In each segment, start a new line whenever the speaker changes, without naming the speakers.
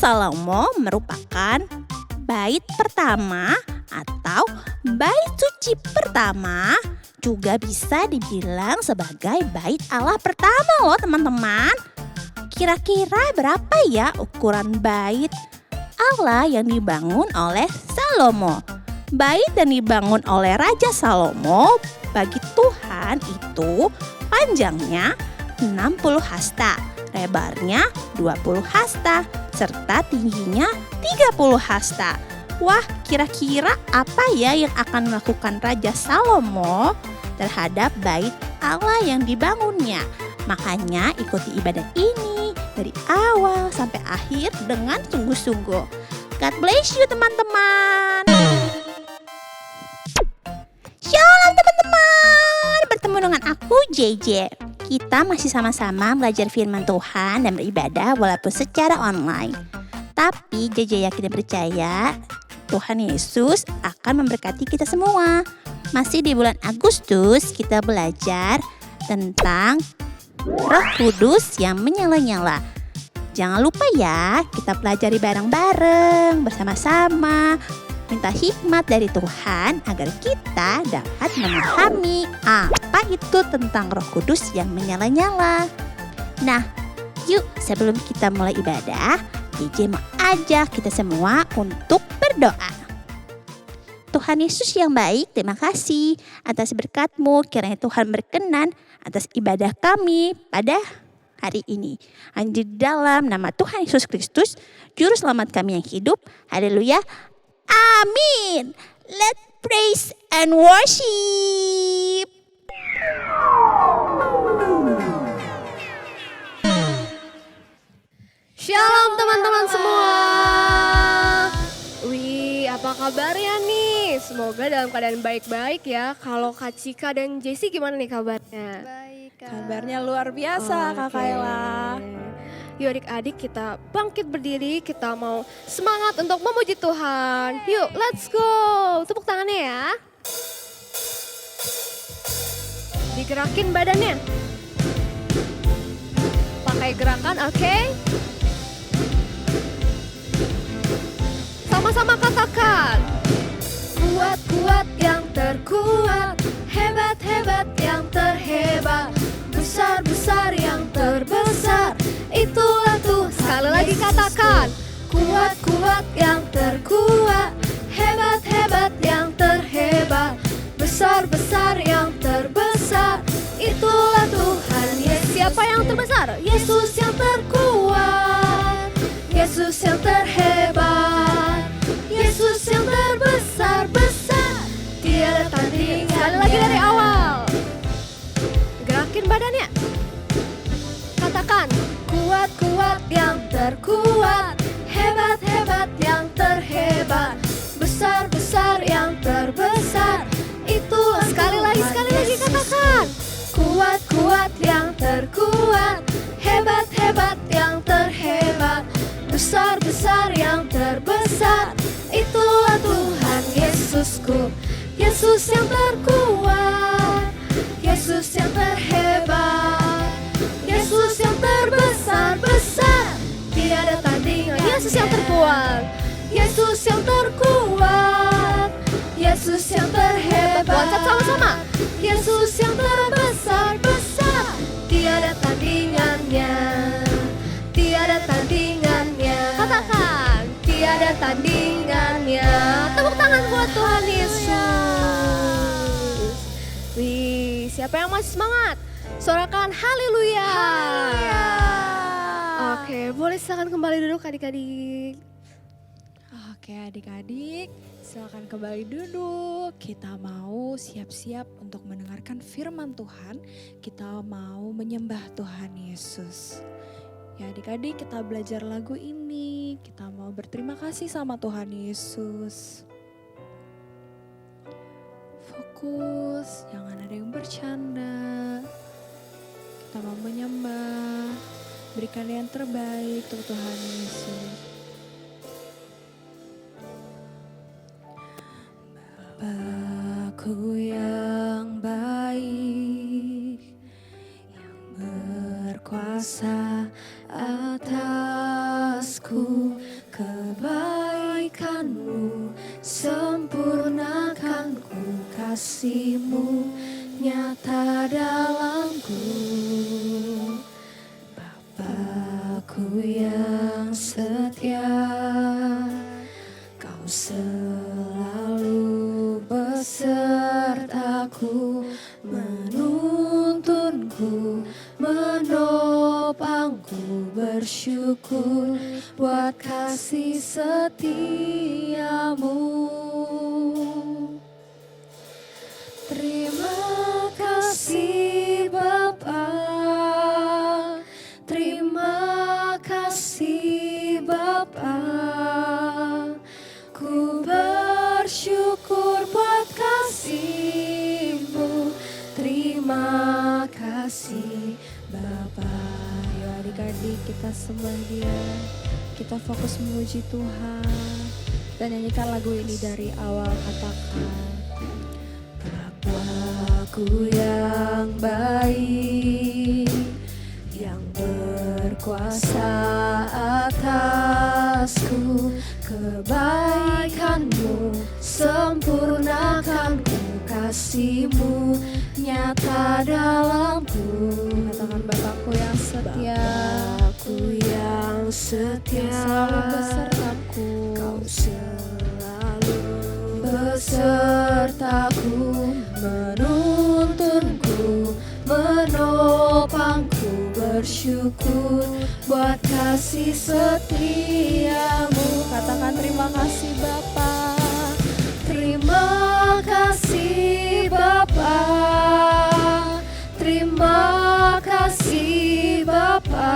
Salomo merupakan bait pertama atau bait suci pertama, juga bisa dibilang sebagai bait Allah pertama loh teman-teman. Kira-kira berapa ya ukuran bait Allah yang dibangun oleh Salomo? Bait yang dibangun oleh Raja Salomo bagi Tuhan itu panjangnya 60 hasta, lebarnya 20 hasta, serta tingginya 30 hasta. Wah, kira-kira apa ya yang akan dilakukan Raja Salomo terhadap bait Allah yang dibangunnya? Makanya ikuti ibadah ini dari awal sampai akhir dengan sungguh-sungguh. God bless you teman-teman. Shalom teman-teman, bertemu dengan aku JJ. Kita masih sama-sama belajar firman Tuhan dan beribadah walaupun secara online. Tapi JJ yakin dan percaya Tuhan Yesus akan memberkati kita semua. Masih di bulan Agustus kita belajar tentang Roh Kudus yang menyala-nyala. Jangan lupa ya, kita pelajari bareng-bareng bersama-sama. Minta hikmat dari Tuhan agar kita dapat memahami apa itu tentang Roh Kudus yang menyala-nyala. Nah, yuk sebelum kita mulai ibadah, JJ mau ajak kita semua untuk berdoa. Tuhan Yesus yang baik, terima kasih atas berkat-Mu. Kiranya Tuhan berkenan atas ibadah kami pada hari ini. Hanya di dalam nama Tuhan Yesus Kristus, Juru Selamat kami yang hidup. Haleluya. Amin. Let's praise and worship.
Shalom teman-teman semua. Wih, apa kabarnya nih? Semoga dalam keadaan baik-baik ya. Kalau Kak Cika dan Jessie gimana nih kabarnya?
Baik, Kak.
Kabarnya luar biasa, Kak Kayla.
Yuk adik-adik kita bangkit berdiri, kita mau semangat untuk memuji Tuhan. Yuk let's go, tepuk tangannya ya. Digerakin badannya. Pakai gerakan, oke? Sama-sama katakan. Kuat-kuat yang terkuat, hebat-hebat yang terhebat, besar-besar yang terbesar, itulah Tuhan. Sekali lagi katakan. Kuat-kuat yang terkuat, hebat-hebat yang terhebat, besar-besar yang terbesar, itulah Tuhan Yesus. Siapa yang terbesar? Yesus yang terkuat, Yesus yang terhebat, Yesus yang terbesar-besar, tiada tandingan. Sekali lagi dari awal. Gerakin badannya. Katakan. Kuat-kuat yang terkuat, hebat-hebat yang terhebat, besar-besar yang terbesar, itulah sekali lagi katakan. Kuat-kuat yang terkuat, hebat-hebat yang terhebat, besar-besar yang terbesar, itulah Tuhan Yesusku. Yesus yang terkuat, Yesus yang terhebat, Yesus yang terbesar-besar, tiada tandingan. Yesus yang terkuat, Yesus yang terkuat, Yesus yang terhebat. Loncat sama-sama. Yesus yang terbesar-besar, tiada tandingannya, tiada tandingannya. Katakan, tiada tandingannya. Tepuk tangan buat Tuhan Yesus. Wih, siapa yang masih semangat? Sorakan haleluya. Oke, boleh silakan kembali duduk adik-adik.
Oke adik-adik, silakan kembali duduk. Kita mau siap-siap untuk mendengarkan firman Tuhan. Kita mau menyembah Tuhan Yesus. Ya adik-adik, kita belajar lagu ini. Kita mau berterima kasih sama Tuhan Yesus. Fokus, jangan ada yang bercanda. Kita mau menyembah, berikan yang terbaik untuk Tuhan Yesus. Bapakku yang baik, yang berkuasa atasku,
kasih-Mu nyata dalamku. Bapakku yang setia, Kau selalu besertaku, menuntunku, menopangku. Bersyukur buat kasih setiamu. Terima kasih Bapa, terima kasih Bapa. Ku bersyukur buat kasih-Mu. Terima kasih Bapa.
Ayo adik-adik kita sembah Dia, kita fokus memuji Tuhan. Dan nyanyikan lagu ini dari awal, katakan
Bapakku yang baik, yang berkuasa atasku, kebaikan-Mu sempurnakan ku, kasih-Mu nyata dalamku.
katakan Bapakku yang setia,
Bapakku yang setia,
selalu besertaku.
Kau selalu besertaku, menuntunku, menopangku. Bersyukur buat kasih setiamu.
Katakan terima kasih Bapa,
Terima kasih Bapa, terima kasih Bapa.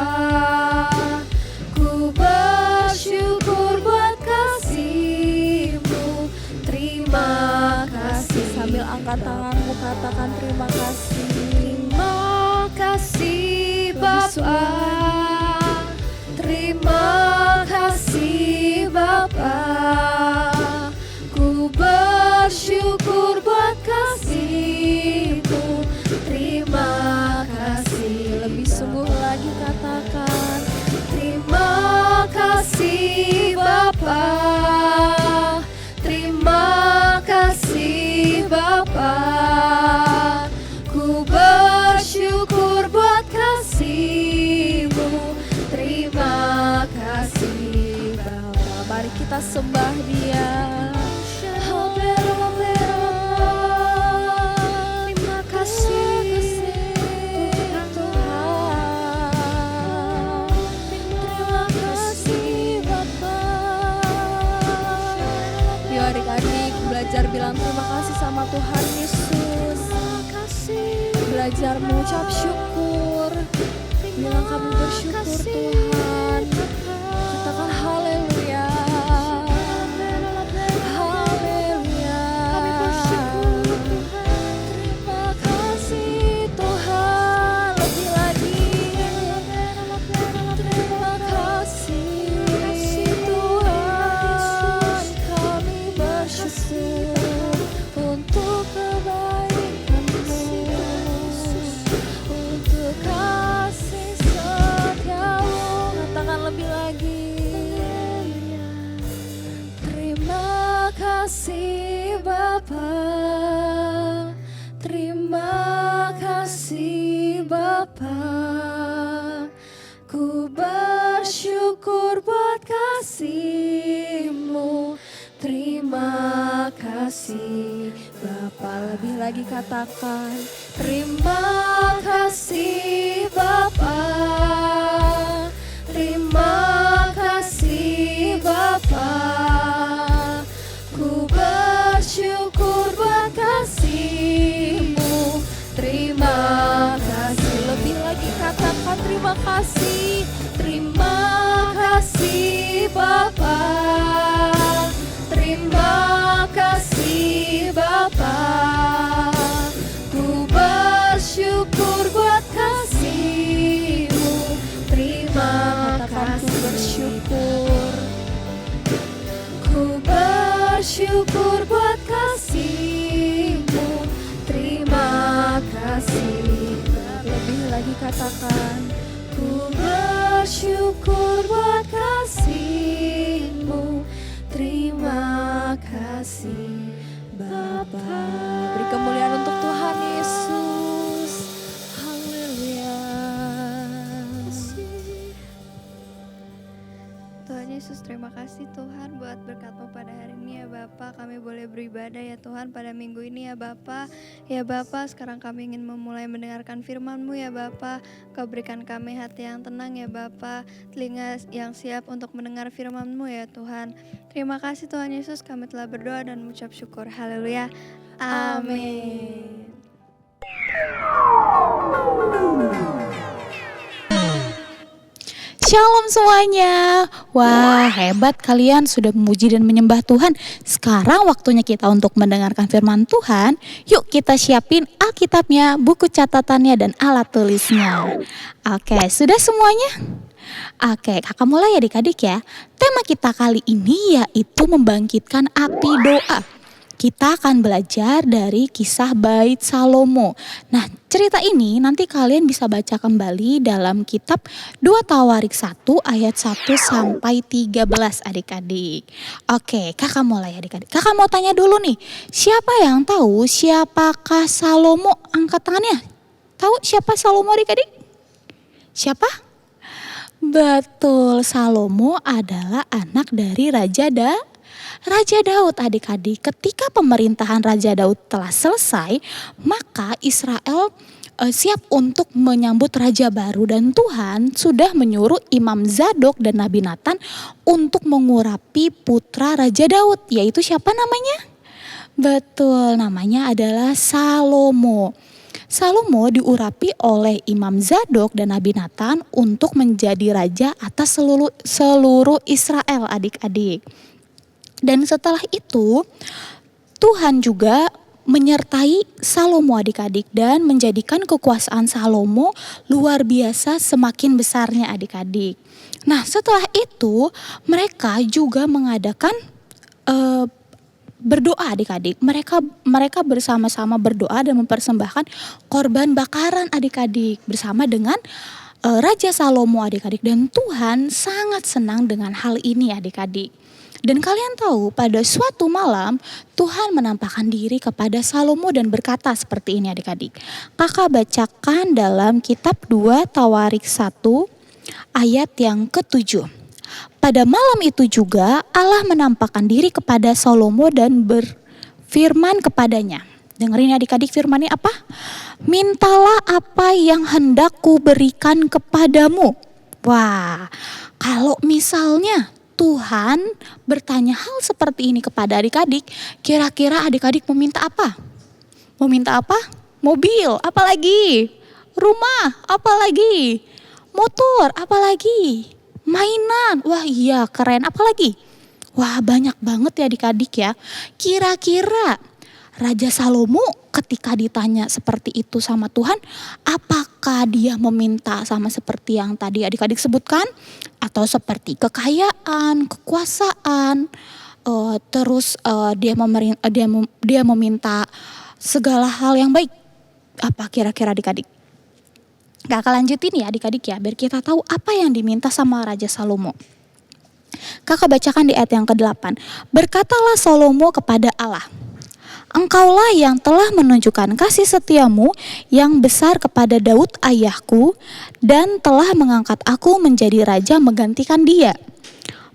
Ku bersyukur buat kasih-Mu. Terima kasih.
sambil angkat tanganmu katakan terima kasih.
Terima kasih Bapa, terima kasih Bapa. Ku bersyukur buat kasih-Mu. Terima kasih.
Lebih sungguh lagi katakan
Terima kasih Bapa, terima kasih Bapa. Ku bersyukur buat kasih-Mu. Terima kasih Bapa.
mari kita sembah Dia.
Terima kasih
Tuhan. Terima kasih Bapa. Yuk adik-adik belajar bilang terima kasih sama Tuhan Yesus. Belajar mengucap syukur. Bilang kami bersyukur Tuhan. Katakan haleluya. Haleluya. Terima kasih Tuhan. Lebih lagi. Terima kasih Tuhan. Kami bersyukur untuk kebaikan-Mu, untuk kasih setia-Mu. Katakan lebih lagi. Terima kasih Bapa, terima kasih Bapa. Ku bersyukur buat kasih-Mu. Terima kasih Bapa. Lebih lagi katakan terima kasih Bapa, terima kasih Bapa. Ku bersyukur buat kasih-Mu. Terima kasih. Lebih lagi katakan terima kasih. Terima kasih Bapa, terima kasih Bapa. Ku bersyukur buat kasih-Mu. Terima kasih. Bersyukur.
Ku bersyukur buat kasih-Mu. Terima kasih.
Lebih lagi katakan
Ku bersyukur buat kasih-Mu. Terima kasih Bapa.
Bapa. Beri kemuliaan untuk Tuhan Yesus. Haleluya.
Tuhan Yesus, terima kasih Tuhan buat berkat-Mu pada hari ini ya Bapa. Kami boleh beribadah ya Tuhan pada minggu ini ya Bapa. Ya Bapa, sekarang kami ingin memulai mendengarkan firman-Mu ya Bapa. Kau berikan kami hati yang tenang ya Bapa, telinga yang siap untuk mendengar firman-Mu ya Tuhan. Terima kasih Tuhan Yesus, kami telah berdoa dan mengucap syukur. Haleluya. Amin.
Shalom semuanya. Wah, hebat kalian sudah memuji dan menyembah Tuhan. Sekarang waktunya kita untuk mendengarkan firman Tuhan. Yuk kita siapin Alkitabnya, buku catatannya dan alat tulisnya. Oke, sudah semuanya? Oke, kakak mulai ya adik-adik ya. Tema kita kali ini yaitu membangkitkan api doa. Kita akan belajar dari kisah Bait Salomo. Nah, cerita ini nanti kalian bisa baca kembali dalam kitab 2 Tawarik 1 ayat 1 sampai 13 adik-adik. Oke, kakak mulai adik-adik. Kakak mau tanya dulu nih, siapa yang tahu siapakah Salomo? Angkat tangannya. Tahu siapa Salomo adik-adik? Siapa? Betul, Salomo adalah anak dari Raja Daud adik-adik. Ketika pemerintahan Raja Daud telah selesai, maka Israel siap untuk menyambut raja baru dan Tuhan sudah menyuruh Imam Zadok dan Nabi Nathan untuk mengurapi putra Raja Daud, yaitu siapa namanya? Betul, namanya adalah Salomo. Salomo diurapi oleh Imam Zadok dan Nabi Nathan untuk menjadi raja atas seluruh Israel adik-adik. Dan setelah itu Tuhan juga menyertai Salomo adik-adik dan menjadikan kekuasaan Salomo luar biasa semakin besarnya adik-adik. Nah setelah itu mereka juga mengadakan berdoa adik-adik. Mereka bersama-sama berdoa dan mempersembahkan korban bakaran adik-adik bersama dengan Raja Salomo adik-adik. Dan Tuhan sangat senang dengan hal ini adik-adik. Dan kalian tahu pada suatu malam Tuhan menampakkan diri kepada Salomo dan berkata seperti ini adik-adik. Kakak bacakan dalam kitab 2 Tawarik 1 ayat yang ke-7. Pada malam itu juga Allah menampakkan diri kepada Salomo dan berfirman kepadanya. Dengerin adik-adik firmannya apa? Mintalah apa yang hendak kuberikan kepadamu. Wah, kalau misalnya Tuhan bertanya hal seperti ini kepada adik-adik, kira-kira adik-adik meminta apa? Meminta apa? Mobil, apalagi? Rumah, apalagi? Motor, apalagi? Mainan, wah iya keren, apalagi? Wah banyak banget ya adik-adik ya. Kira-kira Raja Salomo ketika ditanya seperti itu sama Tuhan, apakah dia meminta sama seperti yang tadi adik-adik sebutkan? Atau seperti kekayaan, kekuasaan, terus dia meminta segala hal yang baik? Apa kira-kira adik-adik? Kakak lanjutin ya adik-adik ya, biar kita tahu apa yang diminta sama Raja Salomo. Kakak bacakan di ayat yang ke-8. Berkatalah Salomo kepada Allah, Engkaulah yang telah menunjukkan kasih setiamu yang besar kepada Daud ayahku dan telah mengangkat aku menjadi raja menggantikan dia.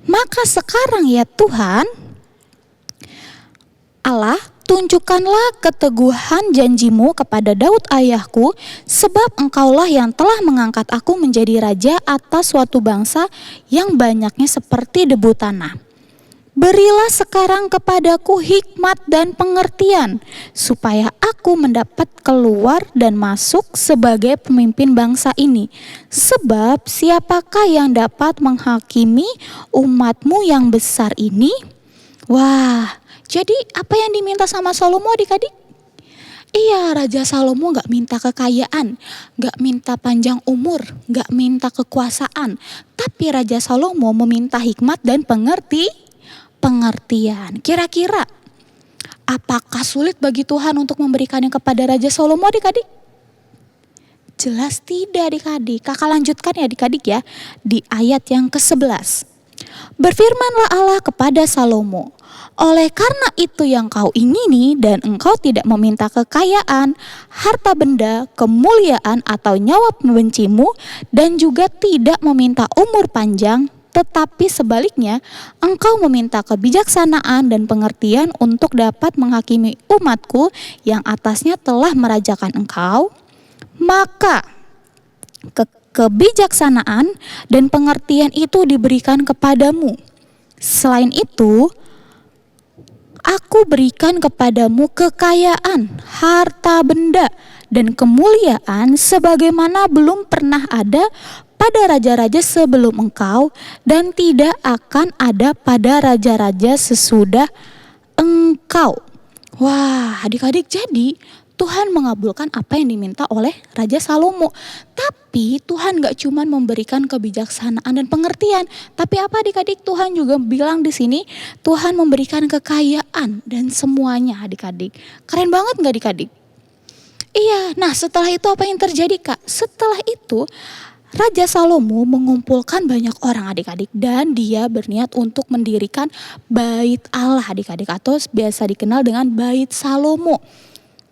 Maka sekarang ya Tuhan Allah, tunjukkanlah keteguhan janjimu kepada Daud ayahku, sebab engkaulah yang telah mengangkat aku menjadi raja atas suatu bangsa yang banyaknya seperti debu tanah. Berilah sekarang kepadaku hikmat dan pengertian, supaya aku mendapat keluar dan masuk sebagai pemimpin bangsa ini. Sebab siapakah yang dapat menghakimi umatmu yang besar ini? Wah, jadi apa yang diminta sama Salomo adik-adik? Iya, Raja Salomo gak minta kekayaan, gak minta panjang umur, gak minta kekuasaan. Tapi Raja Salomo meminta hikmat dan pengertian. Kira-kira apakah sulit bagi Tuhan untuk memberikannya kepada Raja Salomo adik-adik? Jelas tidak adik-adik. Kakak lanjutkan ya adik-adik ya di ayat yang ke-11. Berfirmanlah Allah kepada Salomo, Oleh karena itu yang kau ingini dan engkau tidak meminta kekayaan, harta benda, kemuliaan atau nyawa pembencimu dan juga tidak meminta umur panjang, tetapi sebaliknya engkau meminta kebijaksanaan dan pengertian untuk dapat menghakimi umatku yang atasnya telah merajakan engkau, maka kebijaksanaan dan pengertian itu diberikan kepadamu. Selain itu, aku berikan kepadamu kekayaan, harta benda, dan kemuliaan sebagaimana belum pernah ada pada raja-raja sebelum engkau dan tidak akan ada pada raja-raja sesudah engkau. Wah, adik-adik, jadi Tuhan mengabulkan apa yang diminta oleh Raja Salomo. Tapi Tuhan gak cuma memberikan kebijaksanaan dan pengertian, tapi apa adik-adik? Tuhan juga bilang di sini Tuhan memberikan kekayaan dan semuanya adik-adik. Keren banget gak adik-adik? Iya, nah setelah itu apa yang terjadi kak? Setelah itu Raja Salomo mengumpulkan banyak orang adik-adik dan dia berniat untuk mendirikan bait Allah adik-adik atau biasa dikenal dengan bait Salomo.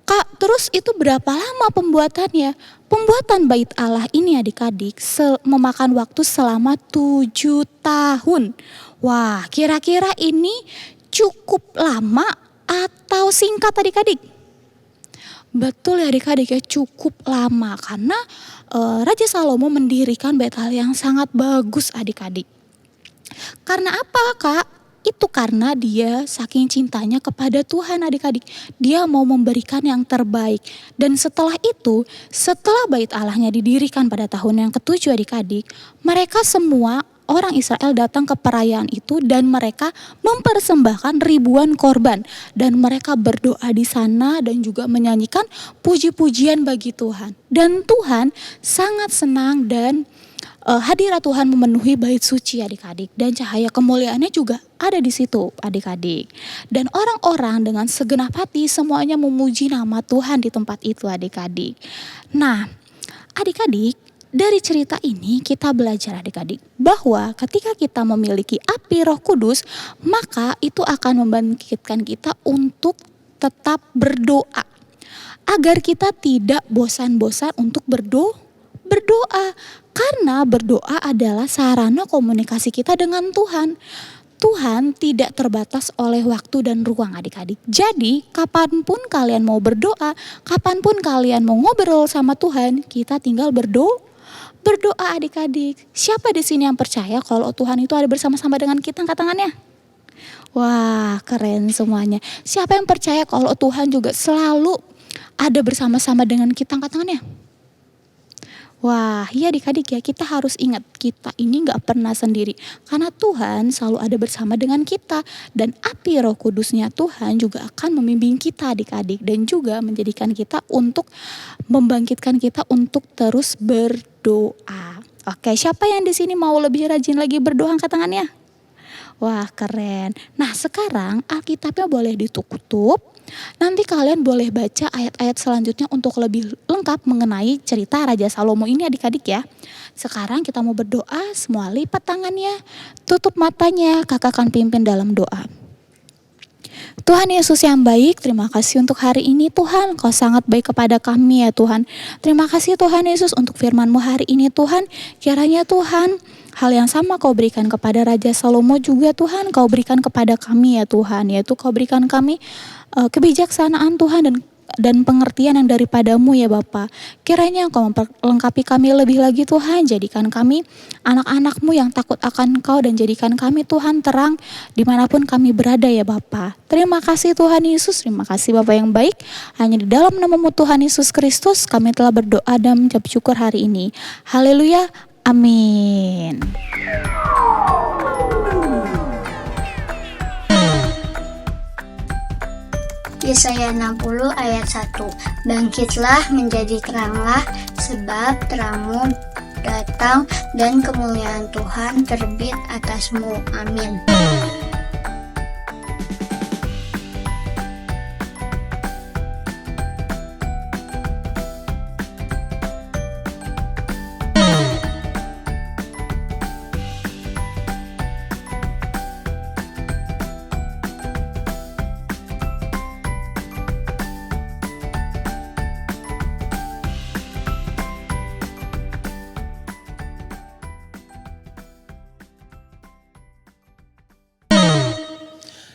Kak, terus itu berapa lama pembuatannya? Pembuatan bait Allah ini adik-adik memakan waktu selama 7 tahun. Wah, kira-kira ini cukup lama atau singkat adik-adik? Betul ya adik-adik ya, cukup lama karena Raja Salomo mendirikan bait Allah yang sangat bagus adik-adik. Karena apa kak? Itu karena dia saking cintanya kepada Tuhan adik-adik. Dia mau memberikan yang terbaik. Dan setelah itu, setelah bait Allahnya didirikan pada tahun yang ke-7 adik-adik, mereka semua orang Israel datang ke perayaan itu dan mereka mempersembahkan ribuan korban. Dan mereka berdoa di sana dan juga menyanyikan puji-pujian bagi Tuhan. Dan Tuhan sangat senang dan hadirat Tuhan memenuhi bait suci adik-adik dan cahaya kemuliaannya juga ada di situ adik-adik. Dan orang-orang dengan segenap hati semuanya memuji nama Tuhan di tempat itu adik-adik. Nah, adik-adik, dari cerita ini kita belajar adik-adik bahwa ketika kita memiliki api Roh Kudus, maka itu akan membangkitkan kita untuk tetap berdoa. Agar kita tidak bosan-bosan untuk berdoa. Karena berdoa adalah sarana komunikasi kita dengan Tuhan. Tuhan tidak terbatas oleh waktu dan ruang adik-adik. Jadi kapanpun kalian mau berdoa, kapanpun kalian mau ngobrol sama Tuhan, kita tinggal berdoa adik-adik. Siapa di sini yang percaya kalau Tuhan itu ada bersama-sama dengan kita? Angkat tangannya. Wah, keren semuanya. Siapa yang percaya kalau Tuhan juga selalu ada bersama-sama dengan kita? Angkat tangannya. Wah, iya adik-adik ya, kita harus ingat kita ini gak pernah sendiri. Karena Tuhan selalu ada bersama dengan kita. Dan api Roh Kudusnya Tuhan juga akan membimbing kita adik-adik. Dan juga menjadikan kita untuk membangkitkan kita untuk terus berdoa. Oke, siapa yang di sini mau lebih rajin lagi berdoa? Angkat tangannya. Wah, keren. Nah, sekarang Alkitabnya boleh ditutup. Nanti kalian boleh baca ayat-ayat selanjutnya untuk lebih lengkap mengenai cerita Raja Salomo ini adik-adik ya. Sekarang kita mau berdoa, semua lipat tangannya, tutup matanya, kakak akan pimpin dalam doa. Tuhan Yesus yang baik, terima kasih untuk hari ini Tuhan, Kau sangat baik kepada kami ya Tuhan. Terima kasih Tuhan Yesus untuk firman-Mu hari ini Tuhan. Kiranya Tuhan, hal yang sama Kau berikan kepada Raja Salomo juga Tuhan, Kau berikan kepada kami ya Tuhan. Yaitu Kau berikan kami kebijaksanaan Tuhan dan pengertian yang daripada-Mu ya Bapa. Kiranya Engkau memperlengkapi kami lebih lagi Tuhan. Jadikan kami anak-anak-Mu yang takut akan Engkau dan jadikan kami Tuhan terang dimanapun kami berada ya Bapa. Terima kasih Tuhan Yesus, terima kasih Bapa yang baik. Hanya di dalam nama-Mu Tuhan Yesus Kristus kami telah berdoa dan mengucap syukur hari ini. Haleluya, amin.
Yesaya 60 ayat 1. Bangkitlah menjadi teranglah, sebab terangmu datang dan kemuliaan Tuhan terbit atasmu. Amin.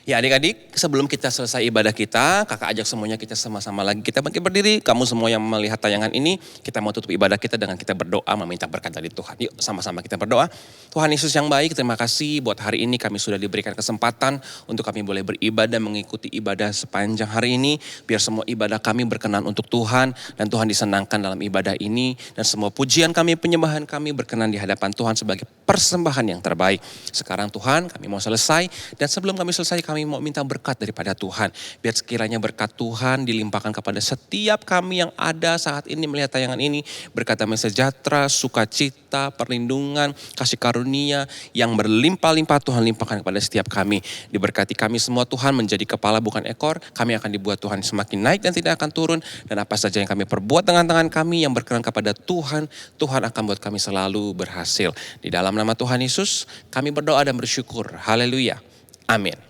Ya adik-adik, sebelum kita selesai ibadah kita, kakak ajak semuanya kita sama-sama lagi kita bangkit berdiri. Kamu semua yang melihat tayangan ini, kita mau tutup ibadah kita dengan kita berdoa meminta berkat dari Tuhan. Yuk sama-sama kita berdoa. Tuhan Yesus yang baik, terima kasih buat hari ini kami sudah diberikan kesempatan untuk kami boleh beribadah, mengikuti ibadah sepanjang hari ini. Biar semua ibadah kami berkenan untuk Tuhan dan Tuhan disenangkan dalam ibadah ini. Dan semua pujian kami, penyembahan kami berkenan di hadapan Tuhan sebagai persembahan yang terbaik. Sekarang Tuhan kami mau selesai dan sebelum kami selesai kami mau minta berkat daripada Tuhan. Biar sekiranya berkat Tuhan dilimpahkan kepada setiap kami yang ada saat ini melihat tayangan ini. Berkat damai sejahtera, sukacita, perlindungan, kasih karunia yang berlimpah-limpah Tuhan limpahkan kepada setiap kami. Diberkati kami semua Tuhan menjadi kepala bukan ekor. Kami akan dibuat Tuhan semakin naik dan tidak akan turun. Dan apa saja yang kami perbuat dengan tangan kami yang berkenan kepada Tuhan, Tuhan akan buat kami selalu berhasil. Di dalam nama Tuhan Yesus kami berdoa dan bersyukur. Haleluya. Amin.